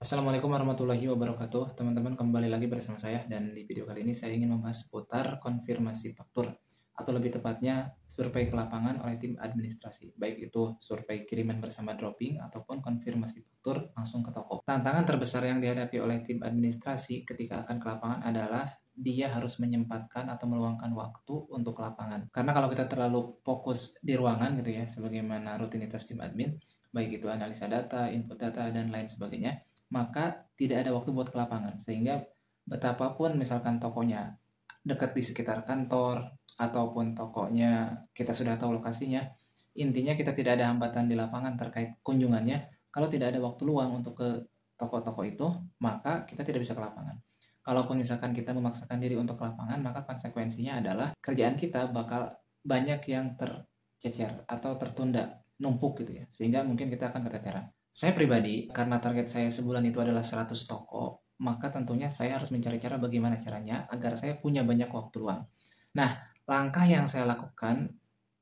Assalamualaikum warahmatullahi wabarakatuh. Teman-teman, kembali lagi bersama saya, dan di video kali ini saya ingin membahas seputar konfirmasi faktur, atau lebih tepatnya survei ke lapangan oleh tim administrasi, baik itu survei kiriman bersama dropping ataupun konfirmasi faktur langsung ke toko. Tantangan terbesar yang dihadapi oleh tim administrasi ketika akan ke lapangan adalah dia harus menyempatkan atau meluangkan waktu untuk ke lapangan. Karena kalau kita terlalu fokus di ruangan gitu ya, sebagaimana rutinitas tim admin, baik itu analisa data, input data, dan lain sebagainya, maka tidak ada waktu buat ke lapangan. Sehingga betapapun misalkan tokonya dekat di sekitar kantor, ataupun tokonya kita sudah tahu lokasinya, intinya kita tidak ada hambatan di lapangan terkait kunjungannya. Kalau tidak ada waktu luang untuk ke toko-toko itu, maka kita tidak bisa ke lapangan. Kalaupun misalkan kita memaksakan diri untuk ke lapangan, maka konsekuensinya adalah kerjaan kita bakal banyak yang tercecer atau tertunda, numpuk gitu ya, sehingga mungkin kita akan keteteran. Saya pribadi, karena target saya sebulan itu adalah 100 toko, maka tentunya saya harus mencari cara bagaimana caranya agar saya punya banyak waktu luang. Nah, langkah yang saya lakukan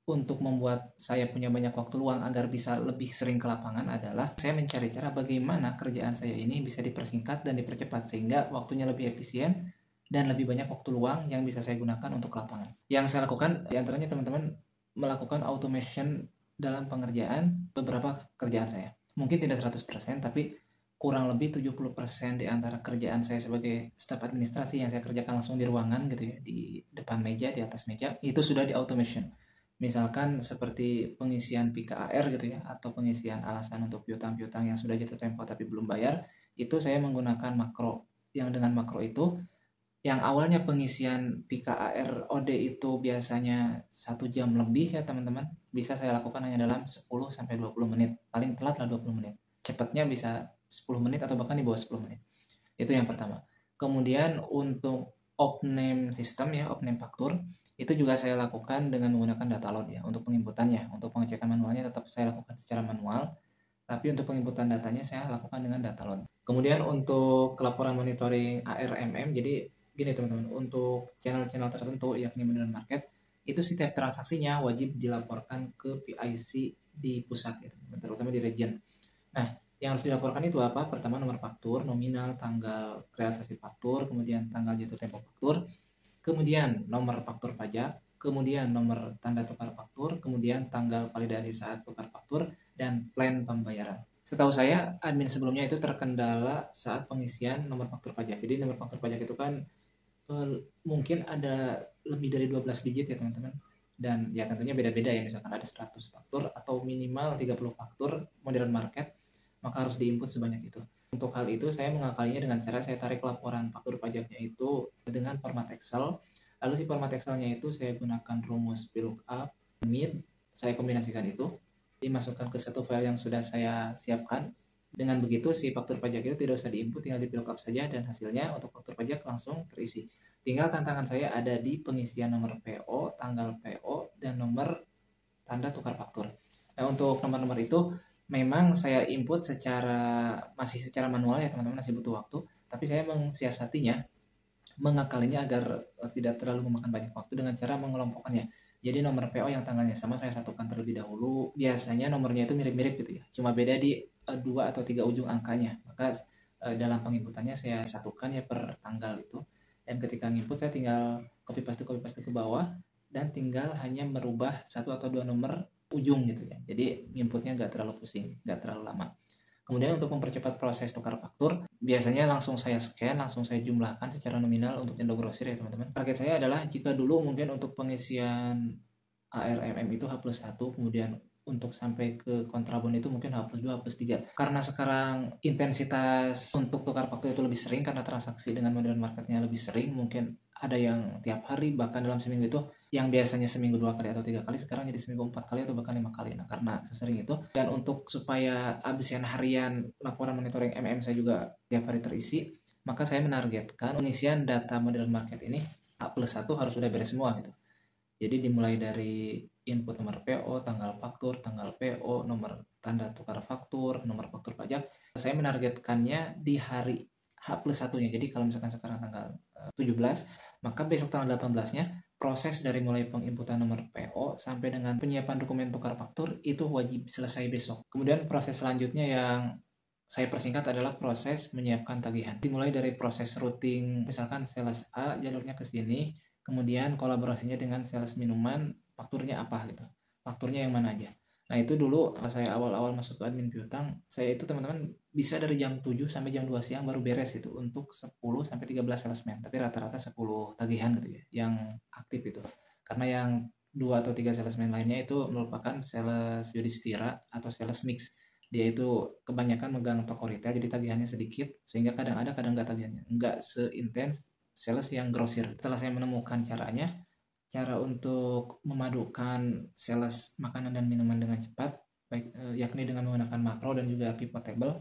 untuk membuat saya punya banyak waktu luang agar bisa lebih sering ke lapangan adalah saya mencari cara bagaimana kerjaan saya ini bisa dipersingkat dan dipercepat sehingga waktunya lebih efisien dan lebih banyak waktu luang yang bisa saya gunakan untuk ke lapangan. Yang saya lakukan diantaranya, teman-teman, melakukan automation dalam pengerjaan beberapa kerjaan saya. Mungkin tidak 100%, tapi kurang lebih 70% di antara kerjaan saya sebagai staf administrasi yang saya kerjakan langsung di ruangan gitu ya, di depan meja, di atas meja, itu sudah di automation. Misalkan seperti pengisian PKAR gitu ya, atau pengisian alasan untuk piutang-piutang yang sudah jatuh tempo tapi belum bayar, itu saya menggunakan makro. Yang dengan makro itu, yang awalnya pengisian PKAR OD itu biasanya 1 jam lebih ya teman-teman, bisa saya lakukan hanya dalam 10-20 menit. Paling telat lah 20 menit. Cepatnya bisa 10 menit atau bahkan di bawah 10 menit. Itu yang pertama. Kemudian untuk opname system ya, opname faktur, itu juga saya lakukan dengan menggunakan data load ya, untuk penginputannya. Untuk pengecekan manualnya tetap saya lakukan secara manual, tapi untuk penginputan datanya saya lakukan dengan data load. Kemudian untuk laporan monitoring ARMM, jadi gini teman-teman, untuk channel-channel tertentu yakni modern market, itu setiap transaksinya wajib dilaporkan ke PIC di pusat ya, terutama di region. Nah, yang harus dilaporkan itu apa? Pertama, nomor faktur, nominal, tanggal realisasi faktur, kemudian tanggal jatuh tempo faktur, kemudian nomor faktur pajak, kemudian nomor tanda tukar faktur, kemudian tanggal validasi saat tukar faktur, dan plan pembayaran. Setahu saya, admin sebelumnya itu terkendala saat pengisian nomor faktur pajak. Jadi nomor faktur pajak itu kan mungkin ada lebih dari 12 digit ya teman-teman, dan ya tentunya beda-beda ya, misalkan ada 100 faktur atau minimal 30 faktur modern market, maka harus diinput sebanyak itu. Untuk hal itu saya mengakalinya dengan cara saya tarik laporan faktur pajaknya itu dengan format Excel, lalu si format Excelnya itu saya gunakan rumus VLOOKUP, MID, saya kombinasikan itu, dimasukkan ke satu file yang sudah saya siapkan. Dengan begitu si faktur pajak itu tidak usah diinput, tinggal di VLOOKUP saja, dan hasilnya untuk faktur pajak langsung terisi. Tinggal tantangan saya ada di pengisian nomor PO, tanggal PO, dan nomor tanda tukar faktur. Nah, untuk nomor-nomor itu memang saya input masih secara manual ya teman-teman, masih butuh waktu, tapi saya mensiasatinya, mengakalinya agar tidak terlalu memakan banyak waktu dengan cara mengelompokkannya. Jadi nomor PO yang tanggalnya sama saya satukan terlebih dahulu. Biasanya nomornya itu mirip-mirip gitu ya, cuma beda di 2 atau 3 ujung angkanya. Maka dalam penginputannya saya satukan ya per tanggal itu, dan ketika nginput saya tinggal copy paste ke bawah, dan tinggal hanya merubah 1 atau 2 nomor ujung gitu ya. Jadi inputnya nggak terlalu pusing, nggak terlalu lama. Kemudian untuk mempercepat proses tukar faktur, biasanya langsung saya scan, langsung saya jumlahkan secara nominal untuk Indogrosir ya teman-teman. Target saya adalah jika dulu mungkin untuk pengisian ARMM itu H+1, kemudian untuk sampai ke kontrabon itu mungkin H+2, H+3. Karena sekarang intensitas untuk tukar faktur itu lebih sering karena transaksi dengan modern marketnya lebih sering, mungkin ada yang tiap hari, bahkan dalam seminggu itu yang biasanya seminggu 2 kali atau 3 kali sekarang jadi seminggu 4 kali atau bahkan 5 kali. Nah, karena sesering itu, dan untuk supaya absen harian laporan monitoring MM saya juga tiap hari terisi, maka saya menargetkan pengisian data modern market ini H+1 harus sudah beres semua gitu. Jadi dimulai dari input nomor PO, tanggal faktur, tanggal PO, nomor tanda tukar faktur, nomor faktur pajak. Saya menargetkannya di hari H+1-nya. Jadi kalau misalkan sekarang tanggal 17, maka besok tanggal 18-nya proses dari mulai penginputan nomor PO sampai dengan penyiapan dokumen tukar faktur itu wajib selesai besok. Kemudian proses selanjutnya yang saya persingkat adalah proses menyiapkan tagihan. Dimulai dari proses routing, misalkan sales A jalurnya ke sini, kemudian kolaborasinya dengan sales minuman, fakturnya apa gitu. Fakturnya yang mana aja. Nah itu dulu saya awal-awal masuk ke admin piutang, saya itu teman-teman bisa dari jam 7 sampai jam 2 siang baru beres gitu untuk 10 sampai 13 salesman, tapi rata-rata 10 tagihan gitu ya, yang aktif itu. Karena yang 2 atau 3 salesman lainnya itu merupakan sales Yudhistira atau sales mix. Dia itu kebanyakan megang toko retail jadi tagihannya sedikit sehingga kadang ada kadang nggak tagihannya nggak seintens sales yang grosir. Setelah saya menemukan cara untuk memadukan sales makanan dan minuman dengan cepat baik yakni dengan menggunakan makro dan juga pivot table,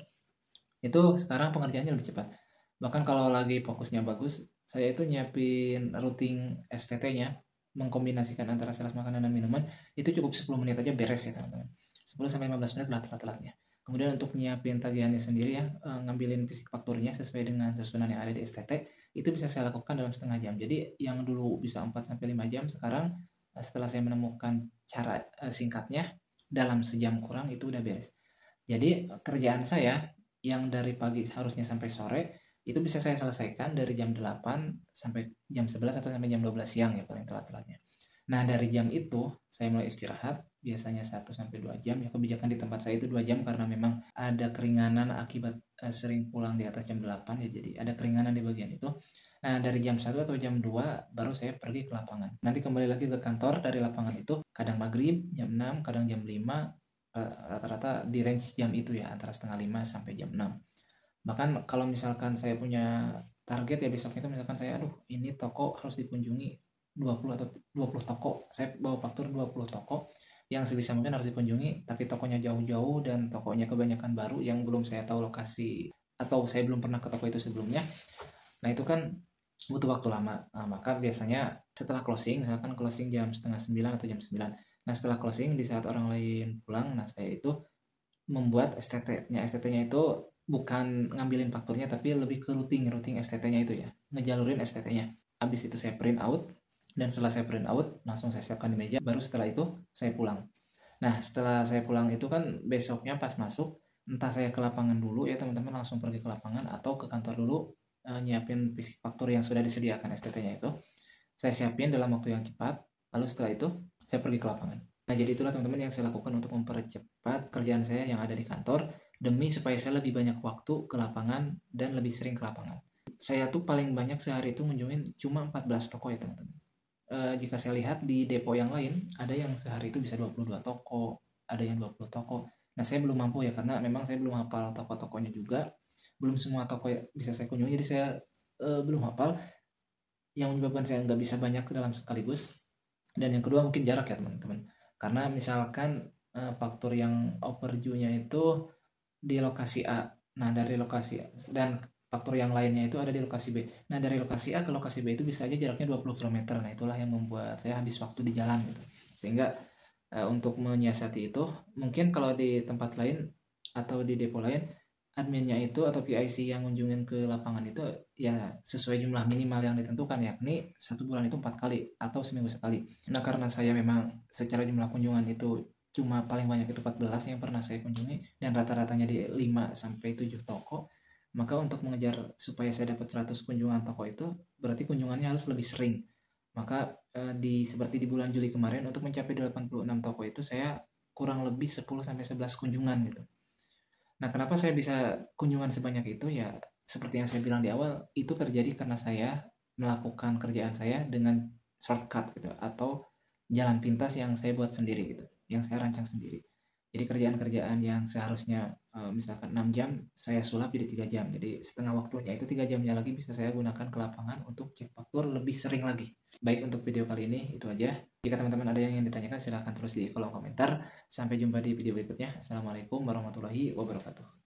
itu sekarang pengerjaannya lebih cepat. Bahkan kalau lagi fokusnya bagus, saya itu nyiapin routing STT-nya, mengkombinasikan antara sales makanan dan minuman, itu cukup 10 menit aja beres ya teman-teman. 10 sampai 15 menit lah telat-telatnya. Kemudian untuk nyiapin tagihannya sendiri ya, ngambilin fisik fakturnya sesuai dengan susunan yang ada di STT, itu bisa saya lakukan dalam setengah jam. Jadi yang dulu bisa 4 sampai 5 jam, sekarang setelah saya menemukan cara singkatnya, dalam sejam kurang itu udah beres. Jadi kerjaan saya yang dari pagi harusnya sampai sore, itu bisa saya selesaikan dari jam 8 sampai jam 11 atau sampai jam 12 siang ya paling telat-telatnya. Nah, dari jam itu saya mulai istirahat, biasanya 1 sampai 2 jam. Ya, kebijakan di tempat saya itu 2 jam karena memang ada keringanan akibat sering pulang di atas jam 8 ya, jadi ada keringanan di bagian itu. Nah, dari jam 1 atau jam 2 baru saya pergi ke lapangan. Nanti kembali lagi ke kantor dari lapangan itu, kadang maghrib, jam 6, kadang jam 5, rata-rata di range jam itu ya, antara setengah 5 sampai jam 6. Bahkan kalau misalkan saya punya target ya besok itu, misalkan saya aduh ini toko harus dikunjungi 20 atau 20 toko, saya bawa faktur 20 toko yang sebisa mungkin harus dikunjungi, tapi tokonya jauh-jauh dan tokonya kebanyakan baru yang belum saya tahu lokasi atau saya belum pernah ke toko itu sebelumnya. Nah itu kan butuh waktu lama. Nah, maka biasanya setelah closing, misalkan closing jam setengah 9 atau jam 9. Nah setelah closing di saat orang lain pulang, nah saya itu membuat STT-nya. STT-nya itu bukan ngambilin fakturnya tapi lebih ke routing STT-nya itu ya. Ngejalurin STT-nya. Habis itu saya print out dan setelah saya print out langsung saya siapkan di meja, baru setelah itu saya pulang. Nah, setelah saya pulang itu kan besoknya pas masuk, entah saya ke lapangan dulu ya teman-teman, langsung pergi ke lapangan atau ke kantor dulu nyiapin fisik faktur yang sudah disediakan STT-nya itu. Saya siapin dalam waktu yang cepat, lalu setelah itu saya pergi ke lapangan. Nah, jadi itulah teman-teman yang saya lakukan untuk mempercepat kerjaan saya yang ada di kantor demi supaya saya lebih banyak waktu ke lapangan dan lebih sering ke lapangan. Saya tuh paling banyak sehari itu mengunjungi cuma 14 toko ya teman-teman. Jika saya lihat di depo yang lain, ada yang sehari itu bisa 22 toko, ada yang 20 toko. Nah, saya belum mampu ya karena memang saya belum hafal toko-tokonya juga. Belum semua toko bisa saya kunjungi, jadi saya belum hafal. Yang menyebabkan saya nggak bisa banyak dalam sekaligus. Dan yang kedua mungkin jarak ya teman-teman. Karena misalkan faktur yang overdue-nya itu di lokasi A. Nah, dari lokasi A dan faktur yang lainnya itu ada di lokasi B. Nah, dari lokasi A ke lokasi B itu bisa aja jaraknya 20 km. Nah, itulah yang membuat saya habis waktu di jalan gitu. Sehingga untuk menyiasati itu, mungkin kalau di tempat lain atau di depo lain, adminnya itu atau PIC yang ngunjungin ke lapangan itu ya sesuai jumlah minimal yang ditentukan, yakni 1 bulan itu 4 kali atau seminggu sekali. Nah, karena saya memang secara jumlah kunjungan itu cuma paling banyak itu 14 yang pernah saya kunjungi dan rata-ratanya di 5 sampai 7 toko, maka untuk mengejar supaya saya dapat 100 kunjungan toko itu berarti kunjungannya harus lebih sering. Maka seperti di bulan Juli kemarin untuk mencapai 86 toko itu saya kurang lebih 10 sampai 11 kunjungan gitu. Nah, kenapa saya bisa kunjungan sebanyak itu ya, seperti yang saya bilang di awal, itu terjadi karena saya melakukan kerjaan saya dengan shortcut gitu atau jalan pintas yang saya buat sendiri gitu, yang saya rancang sendiri. Jadi kerjaan-kerjaan yang seharusnya misalkan 6 jam, saya sulap jadi 3 jam. Jadi setengah waktunya itu 3 jamnya lagi bisa saya gunakan ke lapangan untuk cek faktur lebih sering lagi. Baik, untuk video kali ini itu aja. Jika teman-teman ada yang ingin ditanyakan silahkan tulis di kolom komentar. Sampai jumpa di video berikutnya. Assalamualaikum warahmatullahi wabarakatuh.